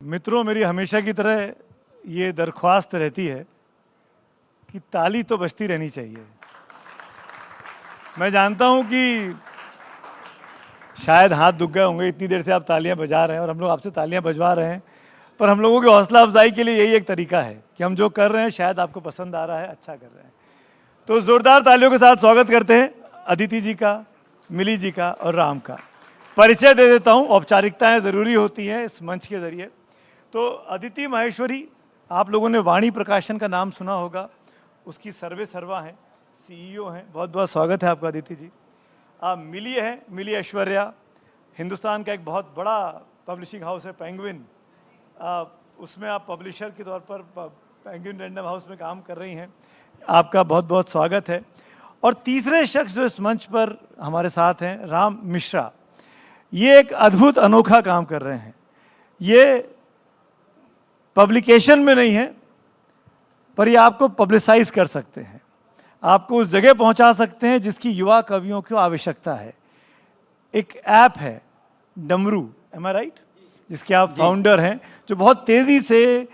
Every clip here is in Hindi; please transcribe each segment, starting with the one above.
मित्रों, मेरी हमेशा की तरह ये दरख्वास्त रहती है कि ताली तो बजती रहनी चाहिए। मैं जानता हूं कि शायद हाथ दुख गए होंगे, इतनी देर से आप तालियां बजा रहे हैं और हम लोग आपसे तालियां बजवा रहे हैं, पर हम लोगों की हौसला अफजाई के लिए यही एक तरीका है कि हम जो कर रहे हैं शायद आपको पसंद आ रहा है, अच्छा कर रहे हैं। तो ज़ोरदार तालियों के साथ स्वागत करते हैं अदिति जी का, मिली जी का और राम का। परिचय दे देता हूं, औपचारिकताएं ज़रूरी होती हैं इस मंच के ज़रिए। तो अदिति माहेश्वरी, आप लोगों ने वाणी प्रकाशन का नाम सुना होगा, उसकी सर्वे सर्वा हैं, CEO हैं। बहुत बहुत स्वागत है आपका अदिति जी। मिली है, मिली ऐश्वर्या, हिंदुस्तान का एक बहुत बड़ा पब्लिशिंग हाउस है पेंगुइन, उसमें आप पब्लिशर के तौर पर पेंगुइन रैंडम हाउस में काम कर रही हैं। आपका बहुत बहुत स्वागत है। और तीसरे शख्स जो इस मंच पर हमारे साथ हैं, राम मिश्रा, ये एक अद्भुत अनोखा काम कर रहे हैं। ये पब्लिकेशन में नहीं है, पर ये आपको पब्लिसाइज कर सकते हैं, आपको उस जगह पहुंचा सकते हैं जिसकी युवा कवियों को आवश्यकता है। एक ऐप है डमरू, एम आई राइट, जिसके आप फाउंडर हैं, जो बहुत तेज़ी से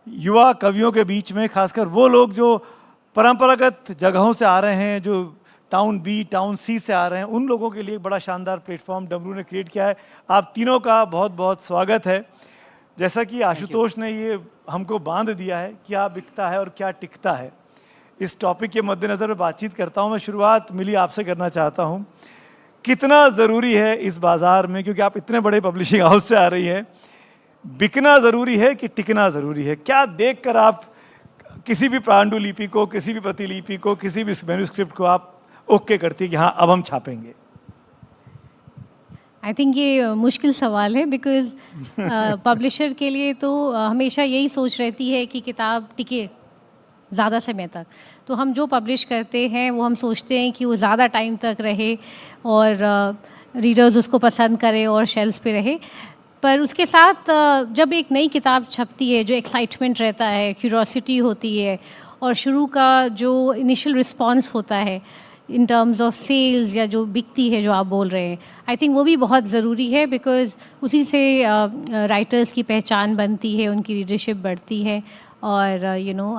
युवा कवियों के बीच में, खासकर वो लोग जो परंपरागत जगहों से आ रहे हैं, जो टाउन बी टाउन सी से आ रहे हैं, उन लोगों के लिए बड़ा शानदार प्लेटफॉर्म डमरू ने क्रिएट किया है। आप तीनों का बहुत बहुत स्वागत है। जैसा कि आशुतोष ने ये हमको बांध दिया है, क्या बिकता है और क्या टिकता है, इस टॉपिक के मद्देनज़र मैं बातचीत करता हूँ। मैं शुरुआत मिली आपसे करना चाहता हूँ, कितना ज़रूरी है इस बाज़ार में, क्योंकि आप इतने बड़े पब्लिशिंग हाउस से आ रही हैं, बिकना ज़रूरी है कि टिकना ज़रूरी है? क्या देखकर आप किसी भी पांडुलिपि को, किसी भी प्रतिलिपि को, किसी भी मैन्युस्क्रिप्ट को आप ओके करती है कि हाँ अब हम छापेंगे? आई थिंक ये मुश्किल सवाल है, बिकॉज पब्लिशर के लिए तो हमेशा यही सोच रहती है कि किताब टिके ज़्यादा समय तक। तो हम जो पब्लिश करते हैं वो हम सोचते हैं कि वो ज़्यादा टाइम तक रहे और रीडर्स उसको पसंद करें और शेल्फ्स पे रहे। पर उसके साथ जब एक नई किताब छपती है, जो एक्साइटमेंट रहता है, क्यूरोसिटी होती है, और शुरू का जो इनिशियल रिस्पॉन्स होता है इन टर्म्स ऑफ सेल्स या जो बिकती है, जो आप बोल रहे हैं, आई थिंक वो भी बहुत ज़रूरी है, बिकॉज उसी से राइटर्स की पहचान बनती है, उनकी रीडरशिप बढ़ती है, और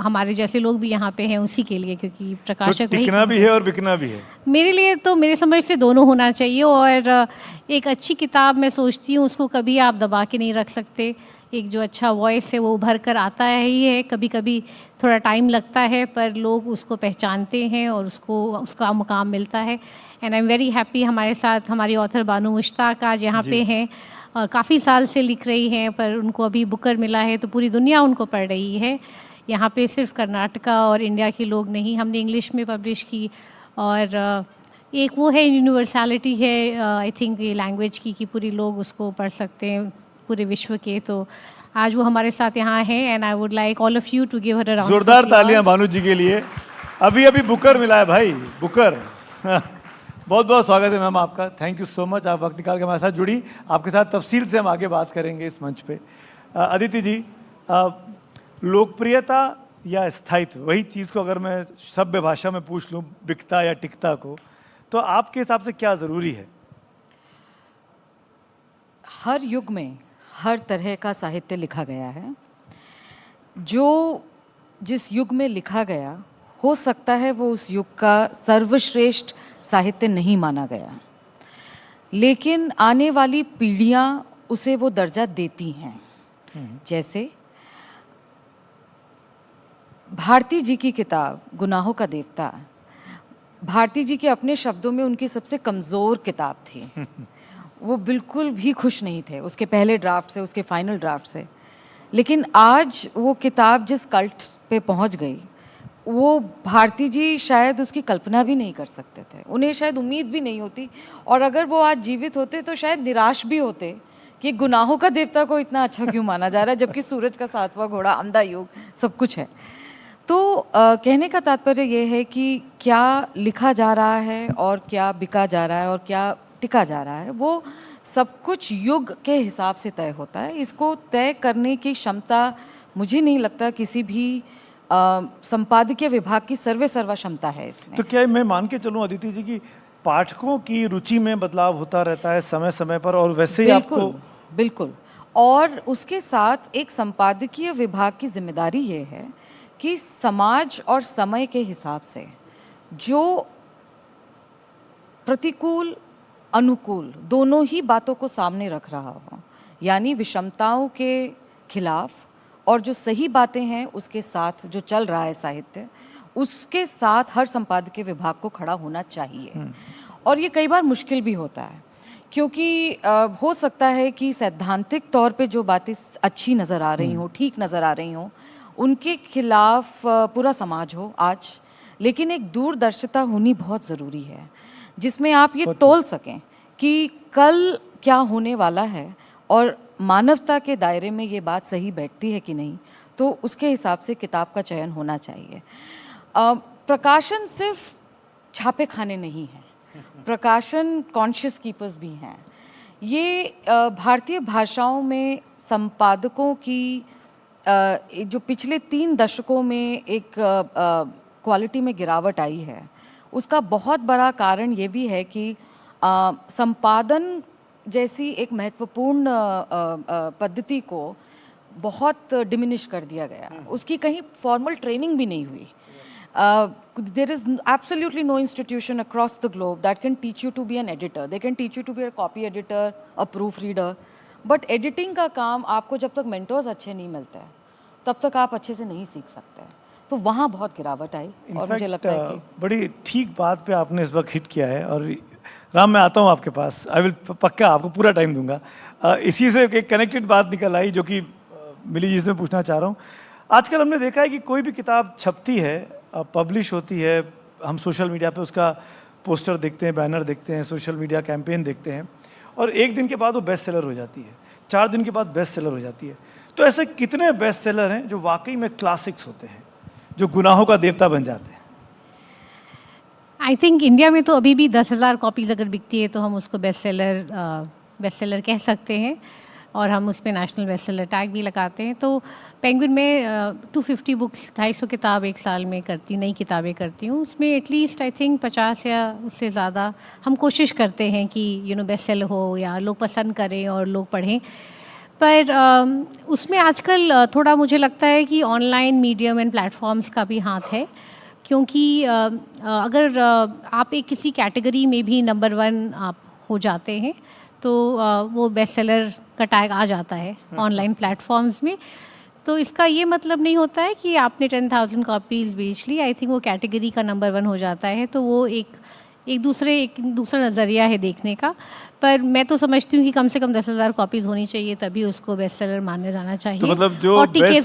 हमारे जैसे लोग भी यहाँ पे हैं उसी के लिए, क्योंकि प्रकाशक तो टिकना भी है और बिकना भी है। मेरे लिए तो, मेरे समझ से दोनों होना चाहिए। और एक अच्छी किताब, मैं सोचती हूँ, उसको कभी आप दबा के नहीं रख सकते। एक जो अच्छा वॉइस है वो उभर कर आता है ही है, कभी कभी थोड़ा टाइम लगता है, पर लोग उसको पहचानते हैं और उसको उसका मुकाम मिलता है। And I am very happy, हमारे साथ हमारी ऑथर बानू मुश्ताक आज यहाँ पे हैं, और काफ़ी साल से लिख रही हैं, पर उनको अभी बुकर मिला है तो पूरी दुनिया उनको पढ़ रही है। यहाँ पे सिर्फ कर्नाटका और इंडिया के लोग नहीं, हमने इंग्लिश में पब्लिश की, और एक वो है यूनिवर्सैलिटी है आई थिंक ये लैंग्वेज की, कि पूरी लोग उसको पढ़ सकते हैं पूरे विश्व के। तो आज वो हमारे साथ यहाँ हैं, and I would like all of you to give her a round. जोरदार तालियां भानु जी के लिए। अभी बुकर मिला है भाई, बुकर। बहुत बहुत स्वागत है मैम आपका, थैंक यू सो मच, आप वक्त निकाल के हमारे साथ जुड़ी। आपके साथ तफसील से हम आगे बात करेंगे इस मंच पे। अदिति जी, लोकप्रियता या स्थायित्व, वही चीज़ को अगर मैं सभ्य भाषा में पूछ लूँ, बिकता या टिकता को, तो आपके हिसाब से क्या ज़रूरी है? हर युग में हर तरह का साहित्य लिखा गया है। जो जिस युग में लिखा गया, हो सकता है वो उस युग का सर्वश्रेष्ठ साहित्य नहीं माना गया, लेकिन आने वाली पीढ़ियां उसे वो दर्जा देती हैं। जैसे भारती जी की किताब गुनाहों का देवता, भारती जी के अपने शब्दों में उनकी सबसे कमज़ोर किताब थी। वो बिल्कुल भी खुश नहीं थे उसके पहले ड्राफ्ट से, उसके फाइनल ड्राफ्ट से। लेकिन आज वो किताब जिस कल्ट पे पहुंच गई, वो भारती जी शायद उसकी कल्पना भी नहीं कर सकते थे, उन्हें शायद उम्मीद भी नहीं होती। और अगर वो आज जीवित होते तो शायद निराश भी होते कि गुनाहों का देवता को इतना अच्छा क्यों माना जा रहा है, जबकि सूरज का सातवां घोड़ा, अंधा युग, सब कुछ है। तो कहने का तात्पर्य ये है कि क्या लिखा जा रहा है और क्या बिका जा रहा है और क्या टिका जा रहा है, वो सब कुछ युग के हिसाब से तय होता है। इसको तय करने की क्षमता मुझे नहीं लगता किसी भी संपादकीय विभाग की सर्वा क्षमता है इसमें। तो क्या मैं मान के चलूं अदिति जी की पाठकों की रुचि में बदलाव होता रहता है समय समय पर, और वैसे ही आपको? बिल्कुल। और उसके साथ एक संपादकीय विभाग की जिम्मेदारी ये है कि समाज और समय के हिसाब से जो प्रतिकूल अनुकूल दोनों ही बातों को सामने रख रहा हो, यानी विषमताओं के खिलाफ और जो सही बातें हैं उसके साथ जो चल रहा है साहित्य, उसके साथ हर संपादकीय विभाग को खड़ा होना चाहिए। और ये कई बार मुश्किल भी होता है, क्योंकि हो सकता है कि सैद्धांतिक तौर पे जो बातें अच्छी नज़र आ रही हों, ठीक नज़र आ रही हों, उनके खिलाफ पूरा समाज हो आज, लेकिन एक दूरदर्शिता होनी बहुत ज़रूरी है जिसमें आप ये तोल सकें कि कल क्या होने वाला है और मानवता के दायरे में ये बात सही बैठती है कि नहीं, तो उसके हिसाब से किताब का चयन होना चाहिए। प्रकाशन सिर्फ छापे खाने नहीं है, प्रकाशन कॉन्शियस कीपर्स भी हैं। ये भारतीय भाषाओं में संपादकों की जो पिछले 3 दशकों में एक क्वालिटी में गिरावट आई है, उसका बहुत बड़ा कारण ये भी है कि संपादन जैसी एक महत्वपूर्ण पद्धति को बहुत डिमिनिश कर दिया गया। उसकी कहीं फॉर्मल ट्रेनिंग भी नहीं हुई। There is absolutely no institution across the globe that can teach you to be an editor. They can teach you to be a copy editor, a proofreader. But editing का काम आपको जब तक mentors अच्छे नहीं मिलते हैं, तब तक आप अच्छे से नहीं सीख सकते हैं। तो वहाँ बहुत गिरावट आई और मुझे लगता है कि बड़ी ठीक बात पे आपने इस वक्त हिट किया है। और राम, मैं आता हूँ आपके पास, आई विल पक्का आपको पूरा टाइम दूंगा। इसी से एक कनेक्टेड बात निकल आई जो कि मिली जी से मैं पूछना चाह रहा हूँ। आजकल हमने देखा है कि कोई भी किताब छपती है, पब्लिश होती है, हम सोशल मीडिया पे उसका पोस्टर देखते हैं, बैनर देखते हैं, सोशल मीडिया कैंपेन देखते हैं, और एक दिन के बाद वो बेस्ट सेलर हो जाती है, 4 दिन के बाद बेस्ट सेलर हो जाती है। तो ऐसे कितने बेस्ट सेलर हैं जो वाकई में क्लासिक्स होते हैं, जो गुनाहों का देवता बन जाते हैं? आई थिंक इंडिया में तो अभी भी 10,000 कॉपीज़ अगर बिकती है तो हम उसको बेस्ट सेलर कह सकते हैं, और हम उस पर नेशनल बेस्ट सेलर टैग भी लगाते हैं। तो पेंगुइन में 250 बुक्स, 250 किताब एक साल में नई किताबें करती हूँ। उसमें एटलीस्ट आई थिंक 50 या उससे ज़्यादा हम कोशिश करते हैं कि बेस्ट सेलर हो या लोग पसंद करें और लोग पढ़ें। पर उसमें आजकल थोड़ा मुझे लगता है कि ऑनलाइन मीडियम एंड प्लेटफॉर्म्स का भी हाथ है, क्योंकि अगर आप एक किसी कैटेगरी में भी नंबर 1 आप हो जाते हैं तो वो बेस्ट सेलर का टैग आ जाता है ऑनलाइन प्लेटफॉर्म्स में। तो इसका ये मतलब नहीं होता है कि आपने 10,000 कॉपीज़ बेच ली, आई थिंक वो कैटेगरी का नंबर 1 हो जाता है। तो वो एक दूसरा नज़रिया है देखने का। पर मैं तो समझती हूँ कि कम से कम 10,000 कॉपीज़ होनी चाहिए, तभी उसको बेस्ट सेलर माना जाना चाहिए। तो मतलब जो और टिके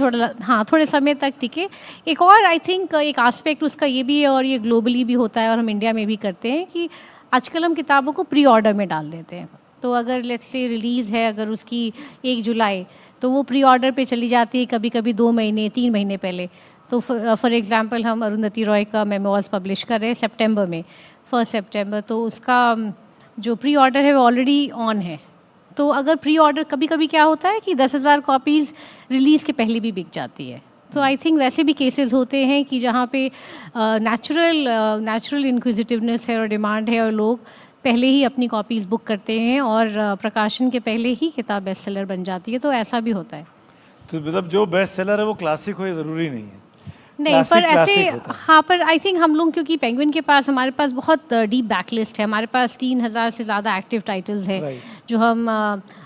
थोड़े समय तक टिके। एक और आई थिंक एक आस्पेक्ट उसका ये भी है, और ये ग्लोबली भी होता है और हम इंडिया में भी करते हैं, कि आजकल हम किताबों को प्री ऑर्डर में डाल देते हैं। तो अगर लेट्स से रिलीज़ है अगर उसकी 1 जुलाई, तो वो प्री ऑर्डर पे चली जाती है कभी कभी 2 महीने 3 महीने पहले। तो फॉर एग्जांपल हम अरुंधति रॉय का मेमोइर्स पब्लिश कर रहे हैं सितंबर में, 1 सितंबर, तो उसका जो प्री ऑर्डर है वो ऑलरेडी ऑन है। तो अगर प्री ऑर्डर कभी कभी क्या होता है कि 10,000 कॉपीज़ रिलीज़ के पहले भी बिक जाती है। तो आई थिंक वैसे भी केसेस होते हैं कि जहाँ पे नेचुरल इंक्विजिटिवनेस है और डिमांड है, और लोग पहले ही अपनी कॉपीज़ बुक करते हैं और प्रकाशन के पहले ही किताब बेस्ट सेलर बन जाती है। तो ऐसा भी होता है। तो मतलब जो बेस्ट सेलर है वो क्लासिक हो, ये ज़रूरी नहीं है। नहीं, पर ऐसे हाँ, पर आई थिंक हम लोग, क्योंकि पेंगुइन के पास हमारे पास बहुत डीप बैकलिस्ट है, हमारे पास 3,000 से ज़्यादा एक्टिव टाइटल्स हैं जो हम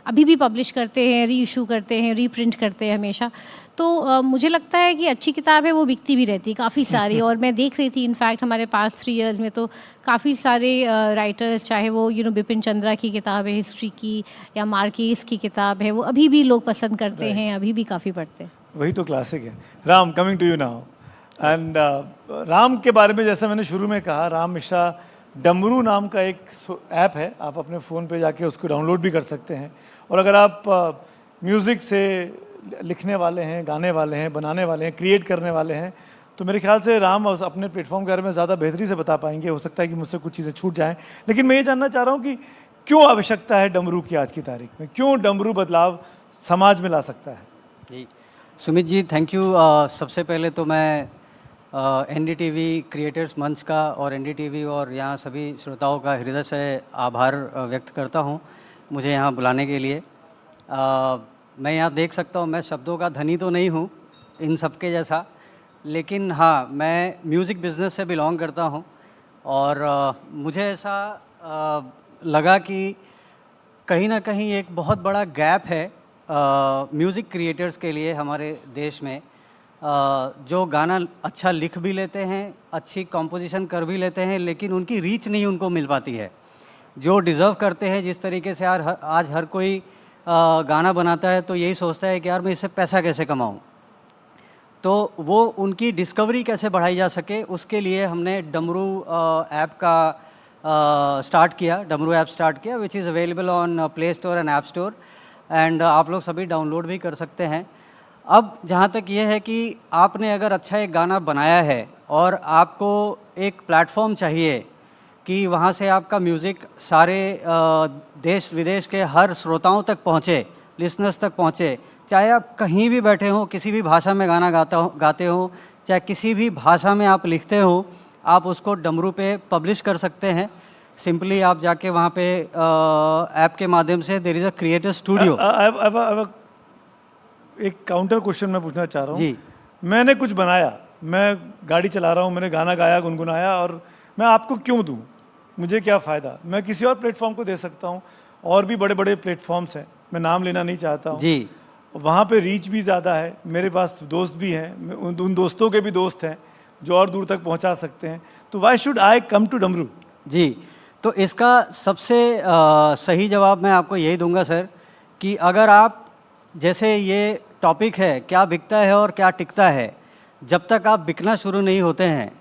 अभी भी पब्लिश करते हैं, री इशू करते हैं, रीप्रिंट करते हैं हमेशा। तो मुझे लगता है कि अच्छी किताब है वो बिकती भी रहती है काफ़ी सारी। और मैं देख रही थी इनफैक्ट हमारे पास 3 इयर्स में तो काफ़ी सारे राइटर्स, चाहे वो बिपिन चंद्रा की किताब है हिस्ट्री की, या मार्केस की किताब है, वो अभी भी लोग पसंद करते हैं, अभी भी काफ़ी पढ़ते हैं। वही तो क्लासिक है। Ram, coming to you now. And Ram के बारे में जैसे मैंने शुरू में कहा, राम मिश्रा डमरू नाम का एक ऐप है, आप अपने फ़ोन पे जाके उसको डाउनलोड भी कर सकते हैं। और अगर आप म्यूज़िक से लिखने वाले हैं, गाने वाले हैं, बनाने वाले हैं, क्रिएट करने वाले हैं, तो मेरे ख्याल से राम अपने प्लेटफॉर्म के बारे में ज़्यादा बेहतरी से बता पाएंगे। हो सकता है कि मुझसे कुछ चीज़ें छूट जाएं, लेकिन मैं ये जानना चाह रहा हूँ कि क्यों आवश्यकता है डमरू की आज की तारीख में? क्यों डमरू बदलाव समाज में ला सकता है? जी सुमित जी, थैंक यू। सबसे पहले तो मैं NDTV क्रिएटर्स मंच का और NDTV और यहाँ सभी श्रोताओं का हृदय से आभार व्यक्त करता हूँ मुझे यहाँ बुलाने के लिए। मैं यहाँ देख सकता हूँ, मैं शब्दों का धनी तो नहीं हूँ इन सबके जैसा, लेकिन हाँ, मैं म्यूज़िक बिज़नेस से बिलोंग करता हूँ और मुझे ऐसा लगा कि कहीं ना कहीं एक बहुत बड़ा गैप है म्यूज़िक क्रिएटर्स के लिए हमारे देश में, जो गाना अच्छा लिख भी लेते हैं, अच्छी कंपोजिशन कर भी लेते हैं, लेकिन उनकी रीच नहीं उनको मिल पाती है जो डिज़र्व करते हैं। जिस तरीके से यार आज हर कोई गाना बनाता है तो यही सोचता है कि यार मैं इससे पैसा कैसे कमाऊं, तो वो उनकी डिस्कवरी कैसे बढ़ाई जा सके, उसके लिए हमने डमरू ऐप का स्टार्ट किया, डमरू ऐप स्टार्ट किया, which is available on play store and app store, and आप लोग सभी डाउनलोड भी कर सकते हैं। अब जहाँ तक ये है कि आपने अगर अच्छा एक गाना बनाया है और आपको एक प्लेटफॉर्म चाहिए कि वहाँ से आपका म्यूज़िक सारे देश विदेश के हर श्रोताओं तक पहुँचे, लिसनर्स तक पहुँचे, चाहे आप कहीं भी बैठे हों, किसी भी भाषा में गाना गाते हो, चाहे किसी भी भाषा में आप लिखते हो, आप उसको डमरू पे पब्लिश कर सकते हैं। सिंपली आप जाके वहाँ पे ऐप के माध्यम से there is a creator studio. एक काउंटर क्वेश्चन मैं पूछना चाह रहा हूँ जी। मैंने कुछ बनाया, मैं गाड़ी चला रहा हूँ, मैंने गाना गाया, गुनगुनाया, और मैं आपको क्यों दूँ, मुझे क्या फ़ायदा? मैं किसी और प्लेटफॉर्म को दे सकता हूँ, और भी बड़े बड़े प्लेटफॉर्म्स हैं, मैं नाम लेना नहीं चाहता हूँ जी। वहाँ पे रीच भी ज़्यादा है, मेरे पास दोस्त भी हैं, उन दोस्तों के भी दोस्त हैं जो और दूर तक पहुँचा सकते हैं, तो why should I come to Damru? जी, तो इसका सबसे सही जवाब मैं आपको यही दूंगा सर, कि अगर आप, जैसे ये टॉपिक है क्या बिकता है और क्या टिकता है, जब तक आप बिकना शुरू नहीं होते हैं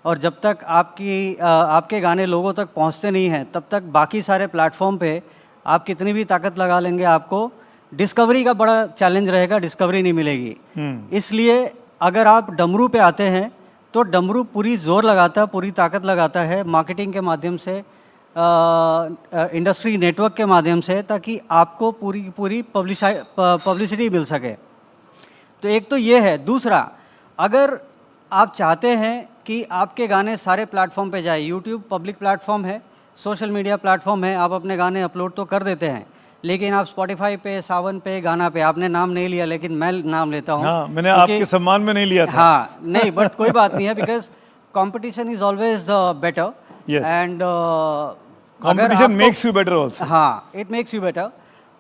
और जब तक आपके गाने लोगों तक पहुंचते नहीं हैं, तब तक बाकी सारे प्लेटफॉर्म पे आप कितनी भी ताकत लगा लेंगे, आपको डिस्कवरी का बड़ा चैलेंज रहेगा, डिस्कवरी नहीं मिलेगी। इसलिए अगर आप डमरू पे आते हैं तो डमरू पूरी जोर लगाता है, पूरी ताकत लगाता है मार्केटिंग के माध्यम से, इंडस्ट्री नेटवर्क के माध्यम से, ताकि आपको पूरी पब्लिसिटी मिल सके। तो एक तो ये है। दूसरा, अगर आप चाहते हैं कि आपके गाने सारे प्लेटफॉर्म पे जाए, यूट्यूब पब्लिक प्लेटफॉर्म है, सोशल मीडिया प्लेटफॉर्म है, आप अपने गाने अपलोड तो कर देते हैं, लेकिन आप स्पॉटिफाई पे, सावन पे, गाना पे, आपने नाम नहीं लिया लेकिन मैं नाम लेता हूँ। हाँ, मैंने आपके सम्मान में नहीं लिया था। हाँ, नहीं, बट कोई बात नहीं है, because competition is always better and competition makes you better also. हाँ, इट मेक्स यू बेटर।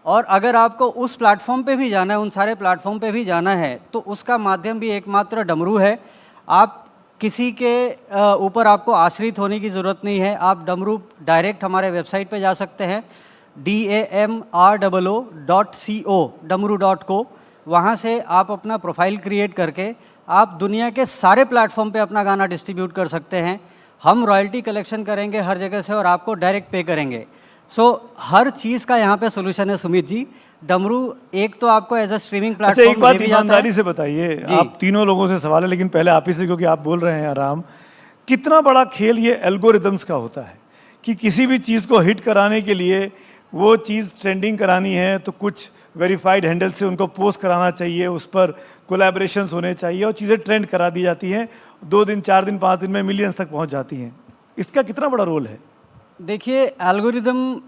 और अगर आपको उस प्लेटफॉर्म पे भी जाना है, उन सारे प्लेटफॉर्म पे भी जाना है, तो उसका माध्यम भी एकमात्र डमरू है। आप किसी के ऊपर आपको आश्रित होने की ज़रूरत नहीं है। आप डमरू डायरेक्ट हमारे वेबसाइट पे जा सकते हैं, damro.co, damru.co। वहाँ से आप अपना प्रोफाइल क्रिएट करके आप दुनिया के सारे प्लेटफॉर्म पे अपना गाना डिस्ट्रीब्यूट कर सकते हैं। हम रॉयल्टी कलेक्शन करेंगे हर जगह से और आपको डायरेक्ट पे करेंगे। हर चीज़ का यहाँ पे सोल्यूशन है सुमित जी। डमरू एक तो आपको एज अ स्ट्रीमिंग प्लेटफॉर्म। एक बात ईमानदारी से बताइए, आप तीनों लोगों से सवाल है, लेकिन पहले आप ही से, क्योंकि आप बोल रहे हैं आराम, कितना बड़ा खेल ये एल्गोरिदम्स का होता है कि किसी भी चीज़ को हिट कराने के लिए वो चीज़ ट्रेंडिंग करानी है तो कुछ वेरीफाइड हैंडल से उनको पोस्ट कराना चाहिए, उस पर कोलैबोरेशंस होने चाहिए और चीज़ें ट्रेंड करा दी जाती हैं, 2 दिन 4 दिन 5 दिन में मिलियंस तक पहुंच जाती हैं। इसका कितना बड़ा रोल है? देखिए, एल्गोरिदम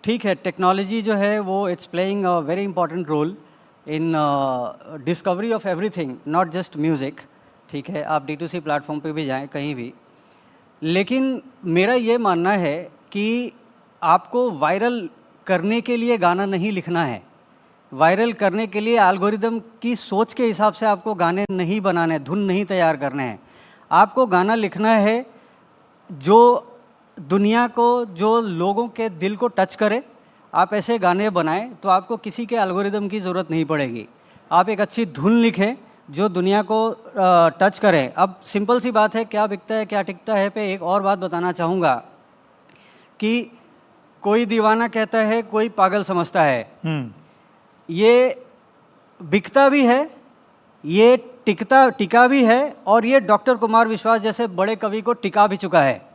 ठीक है, टेक्नोलॉजी जो है वो it's playing a very important role in discovery of everything, not just music. ठीक है, आप D2C प्लेटफॉर्म पे भी जाएं, कहीं भी। लेकिन मेरा ये मानना है कि आपको वायरल करने के लिए गाना नहीं लिखना है, वायरल करने के लिए एल्गोरिदम की सोच के हिसाब से आपको गाने नहीं बनाने, धुन नहीं तैयार करने हैं। आपको गाना लिखना है जो दुनिया को, जो लोगों के दिल को टच करे। आप ऐसे गाने बनाएं तो आपको किसी के एल्गोरिदम की ज़रूरत नहीं पड़ेगी। आप एक अच्छी धुन लिखें जो दुनिया को टच करें। अब सिंपल सी बात है, क्या बिकता है क्या टिकता है पे एक और बात बताना चाहूँगा कि कोई दीवाना कहता है, कोई पागल समझता है। ये बिकता भी है, ये टिका भी है, और ये डॉक्टर कुमार विश्वास जैसे बड़े कवि को टिका भी चुका है।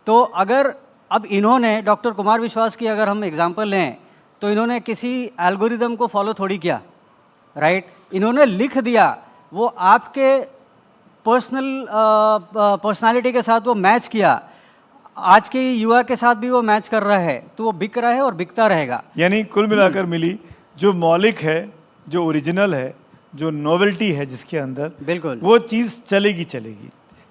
तो अगर अब इन्होंने, डॉक्टर कुमार विश्वास की अगर हम एग्जांपल लें, तो इन्होंने किसी एल्गोरिदम को फॉलो थोड़ी किया, राइट? इन्होंने लिख दिया, वो आपके पर्सनालिटी के साथ वो मैच किया, आज के युवा के साथ भी वो मैच कर रहा है, तो वो बिक रहा है और बिकता रहेगा। यानी कुल मिलाकर मिली जो मौलिक है, जो ओरिजिनल है, जो नोवेल्टी है जिसके अंदर, बिल्कुल। वो चीज़ चलेगी,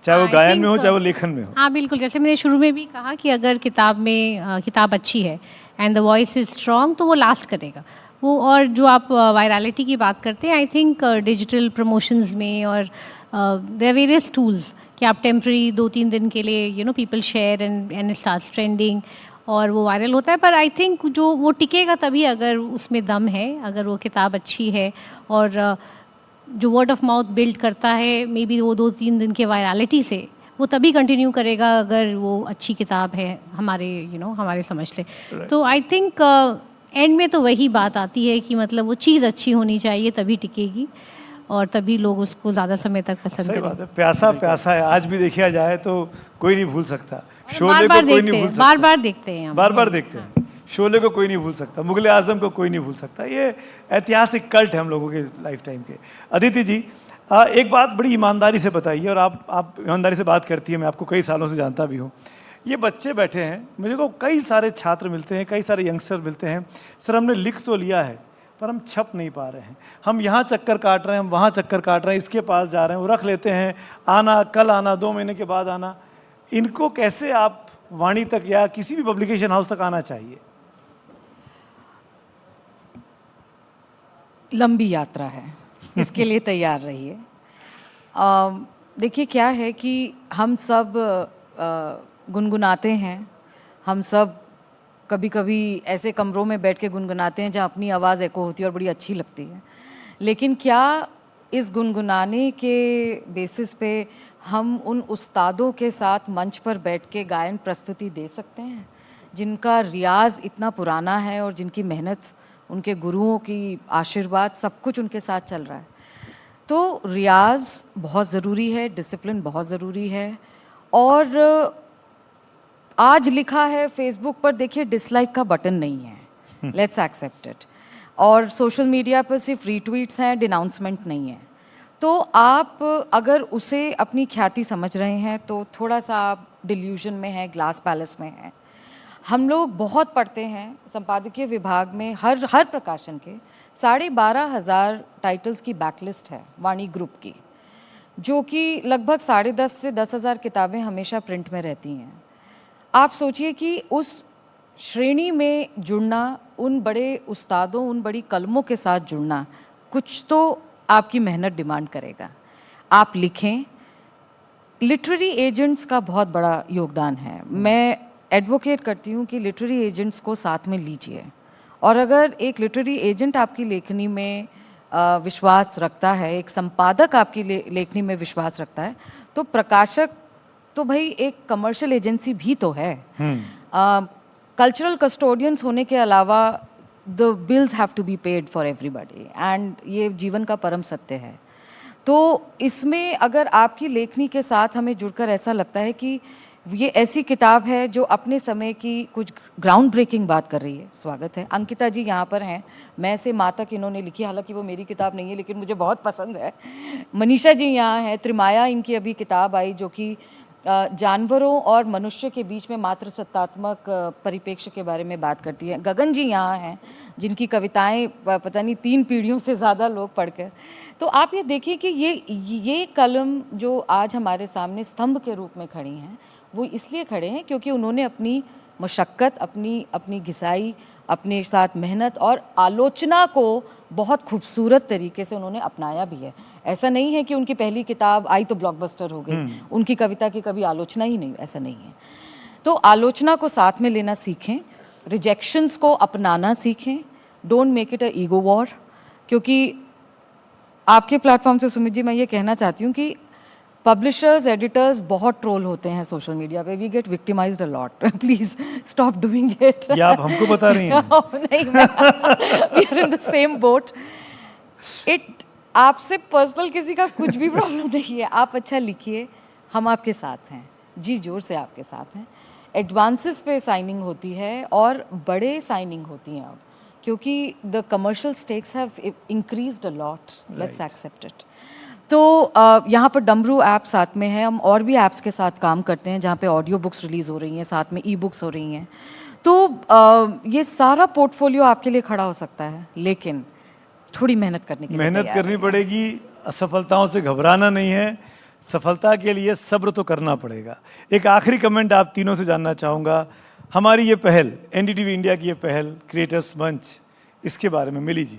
चाहे वो I गायन में हो think, चाहे वो लेखन में हो। हाँ बिल्कुल, जैसे मैंने शुरू में भी कहा कि अगर किताब अच्छी है and the voice is strong तो वो लास्ट करेगा वो। और जो आप वायरलिटी की बात करते हैं, आई थिंक डिजिटल प्रमोशंस में और देयर वेरियस टूल्स कि आप टेम्प्रेरी 2-3 दिन के लिए people share and starts trending और वो वायरल होता है। पर आई थिंक जो वो टिकेगा तभी अगर उसमें दम है, अगर वो किताब अच्छी है और जो वर्ड ऑफ माउथ बिल्ड करता है, मे बी वो 2-3 दिन के वायरलिटी से वो तभी कंटिन्यू करेगा अगर वो अच्छी किताब है हमारे हमारे समझ से। तो आई थिंक एंड में तो वही बात आती है कि मतलब वो चीज़ अच्छी होनी चाहिए तभी टिकेगी और तभी लोग उसको ज़्यादा समय तक पसंद सही बात करेंगे। है, प्यासा है, आज भी देखा जाए तो कोई नहीं भूल सकता। शोले बार को बार कोई देखते नहीं भूल हैं, सकता, बार बार देखते हैं हम। बार बार देखते हैं। शोले को कोई नहीं भूल सकता, मुगल आजम को कोई नहीं भूल सकता। ये ऐतिहासिक कल्ट है हम लोगों के लाइफ टाइम के। अदिति जी, एक बात बड़ी ईमानदारी से बताइए, और आप ईमानदारी से बात करती है, मैं आपको कई सालों से जानता भी हूँ। ये बच्चे बैठे हैं, मुझे को कई सारे छात्र मिलते हैं, कई सारे यंगस्टर मिलते हैं, सर हमने लिख तो लिया है पर हम छप नहीं पा रहे हैं, हम यहाँ चक्कर काट रहे हैं, हम वहाँ चक्कर काट रहे हैं, इसके पास जा रहे हैं, वो रख लेते हैं, आना कल आना, 2 महीने के बाद आना। इनको कैसे आप वाणी तक या किसी भी पब्लिकेशन हाउस तक आना चाहिए? लंबी यात्रा है, इसके लिए तैयार रहिए। देखिए क्या है कि हम सब गुनगुनाते हैं, हम सब कभी कभी ऐसे कमरों में बैठ के गुनगुनाते हैं जहाँ अपनी आवाज़ एको होती है और बड़ी अच्छी लगती है, लेकिन क्या इस गुनगुनाने के बेसिस पे हम उन उस्तादों के साथ मंच पर बैठ के गायन प्रस्तुति दे सकते हैं जिनका रियाज इतना पुराना है और जिनकी मेहनत, उनके गुरुओं की आशीर्वाद सब कुछ उनके साथ चल रहा है? तो रियाज बहुत ज़रूरी है, डिसिप्लिन बहुत ज़रूरी है। और आज लिखा है फेसबुक पर, देखिए डिसलाइक का बटन नहीं है, लेट्स एक्सेप्ट इट। और सोशल मीडिया पर सिर्फ रीट्वीट्स हैं, डिनाउंसमेंट नहीं है। तो आप अगर उसे अपनी ख्याति समझ रहे हैं तो थोड़ा सा आप डिल्यूजन में हैं, ग्लास पैलेस में हैं। हम लोग बहुत पढ़ते हैं, संपादकीय विभाग में हर प्रकाशन के 12,500 टाइटल्स की बैकलिस्ट है वाणी ग्रुप की, जो कि लगभग 10,500 से 10,000 किताबें हमेशा प्रिंट में रहती हैं। आप सोचिए कि उस श्रेणी में जुड़ना, उन बड़े उस्तादों, उन बड़ी कलमों के साथ जुड़ना, कुछ तो आपकी मेहनत डिमांड करेगा। आप लिखें, लिटरेरी एजेंट्स का बहुत बड़ा योगदान है। मैं एडवोकेट करती हूँ कि लिटरेरी एजेंट्स को साथ में लीजिए, और अगर एक लिटरेरी एजेंट आपकी लेखनी में विश्वास रखता है, एक संपादक आपकी लेखनी में विश्वास रखता है, तो प्रकाशक तो भाई एक कमर्शियल एजेंसी भी तो है। कल्चरल कस्टोडियंस होने के अलावा the bills have to be paid for everybody, and ये जीवन का परम सत्य है। तो इसमें अगर आपकी लेखनी के साथ हमें जुड़कर ऐसा लगता है कि ये ऐसी किताब है जो अपने समय की कुछ ग्राउंड ब्रेकिंग बात कर रही है, स्वागत है। अंकिता जी यहाँ पर हैं, मैं से माँ तक इन्होंने लिखी, हालांकि वो मेरी किताब नहीं है लेकिन मुझे बहुत पसंद है। मनीषा जी यहाँ हैं, त्रिमाया इनकी अभी किताब आई जो कि जानवरों और मनुष्य के बीच में मात्र सत्तात्मक परिप्रेक्ष्य के बारे में बात करती है। गगन जी यहाँ हैं जिनकी कविताएं पता नहीं 3 पीढ़ियों से ज़्यादा लोग पढ़कर। तो आप ये देखिए कि ये कलम जो आज हमारे सामने स्तंभ के रूप में खड़ी हैं, वो इसलिए खड़े हैं क्योंकि उन्होंने अपनी मशक्क़त, अपनी घिसाई, अपने साथ मेहनत और आलोचना को बहुत खूबसूरत तरीके से उन्होंने अपनाया भी है। ऐसा नहीं है कि उनकी पहली किताब आई तो ब्लॉकबस्टर हो गई, उनकी कविता की कभी आलोचना ही नहीं, ऐसा नहीं है। तो आलोचना को साथ में लेना सीखें, रिजेक्शंस को अपनाना सीखें, don't make it a ego war. क्योंकि आपके प्लेटफॉर्म से सुमित जी मैं ये कहना चाहती हूँ कि पब्लिशर्स, एडिटर्स बहुत ट्रोल होते हैं सोशल मीडिया पे, we get victimized a lot, please stop doing it. ये आप हमको बता रही हैं? नहीं, we are in the same boat. It आपसे पर्सनल किसी का कुछ भी प्रॉब्लम नहीं है, आप अच्छा लिखिए, हम आपके साथ हैं, जी जोर से आपके साथ हैं। एडवांसेस पे साइनिंग होती है और बड़े साइनिंग होती हैं अब, क्योंकि the commercial stakes have increased a lot, let's accept it. तो यहाँ पर डमरू ऐप साथ में है, हम और भी ऐप्स के साथ काम करते हैं जहाँ पे ऑडियो बुक्स रिलीज़ हो रही हैं, साथ में ई बुक्स हो रही हैं। तो ये सारा पोर्टफोलियो आपके लिए खड़ा हो सकता है, लेकिन थोड़ी मेहनत करने की मेहनत करनी पड़ेगी, असफलताओं से घबराना नहीं है, सफलता के लिए सब्र तो करना पड़ेगा। एक आखिरी कमेंट आप तीनों से जानना चाहूँगा, हमारी ये पहल, एनडीटीवी इंडिया की ये पहल क्रिएटर्स मंच, इसके बारे में मिली जी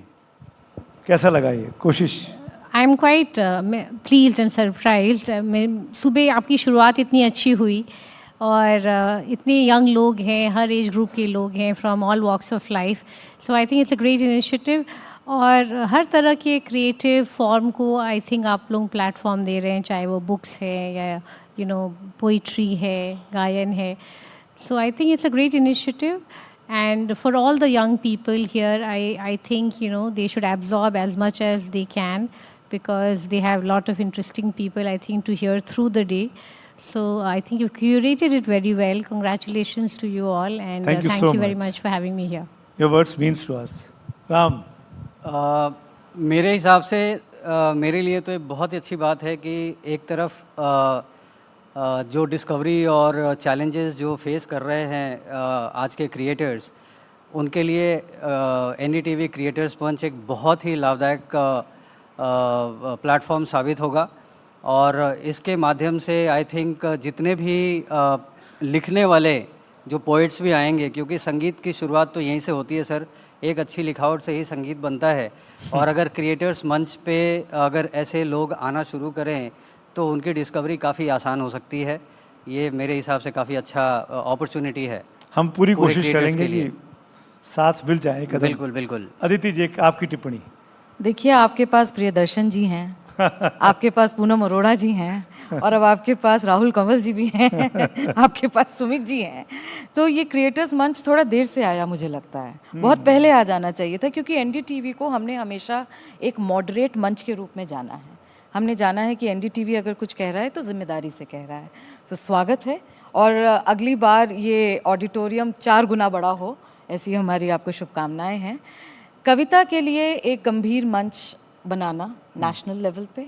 कैसा लगा ये कोशिश? I am quite pleased and surprised. मैं सुबह आपकी शुरुआत इतनी अच्छी हुई और इतने यंग लोग हैं, हर एज ग्रुप के लोग हैं, from all walks of life. So I think it's a great initiative और हर तरह के क्रिएटिव फॉर्म को आई थिंक आप लोग प्लेटफॉर्म दे रहे हैं, चाहे वो बुक्स है या पोइट्री है, गायन है। So I think it's a great initiative, and for all the young people here, I think they should absorb as much as they can, because they have a lot of interesting people I think to hear through the day. So I think you've curated it very well. Congratulations to you all, and Thank you thank so you very much. much for having me here. Your words means to us. Ram, मेरे हिसाब से मेरे लिए तो ये बहुत ही अच्छी बात है कि एक तरफ जो डिस्कवरी और चैलेंजेस जो फेस कर रहे हैं आज के क्रिएटर्स, उनके लिए एनडीटीवी क्रिएटर्स मंच एक बहुत ही लाभदायक प्लेटफॉर्म साबित होगा। और इसके माध्यम से आई थिंक जितने भी लिखने वाले जो पोइट्स भी आएंगे, क्योंकि संगीत की शुरुआत तो यहीं से होती है सर, एक अच्छी लिखावट से ही संगीत बनता है। और अगर क्रिएटर्स मंच पे अगर ऐसे लोग आना शुरू करें तो उनकी डिस्कवरी काफ़ी आसान हो सकती है। ये मेरे हिसाब से काफ़ी अच्छा अपॉर्चुनिटी है। हम पूरी पूरे कोशिश creators करेंगे के लिए। कि साथ मिल जाए कदम। बिल्कुल बिल्कुल। अदिति जी, एक आपकी टिप्पणी। देखिए, आपके पास प्रियदर्शन जी हैं, आपके पास पूनम अरोड़ा जी हैं, और अब आपके पास राहुल कंवल जी भी हैं, आपके पास सुमित जी हैं। तो ये क्रिएटर्स मंच थोड़ा देर से आया, मुझे लगता है बहुत पहले आ जाना चाहिए था, क्योंकि एनडीटीवी को हमने हमेशा एक मॉडरेट मंच के रूप में जाना है। हमने जाना है कि एनडीटीवी अगर कुछ कह रहा है तो जिम्मेदारी से कह रहा है। तो स्वागत है, और अगली बार ये ऑडिटोरियम 4 गुना बड़ा हो, ऐसी हमारी आपको शुभकामनाएं हैं। कविता के लिए एक गंभीर मंच बनाना नेशनल लेवल पे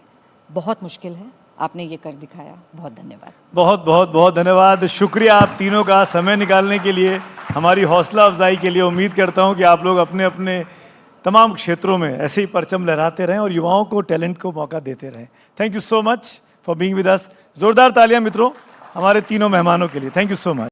बहुत मुश्किल है, आपने ये कर दिखाया। बहुत धन्यवाद। बहुत बहुत बहुत धन्यवाद, शुक्रिया आप तीनों का समय निकालने के लिए, हमारी हौसला अफजाई के लिए। उम्मीद करता हूँ कि आप लोग अपने अपने तमाम क्षेत्रों में ऐसे ही परचम लहराते रहें और युवाओं को, टैलेंट को मौका देते रहें। Thank you so much for being with us. जोरदार तालियां मित्रों हमारे तीनों मेहमानों के लिए। Thank you so much.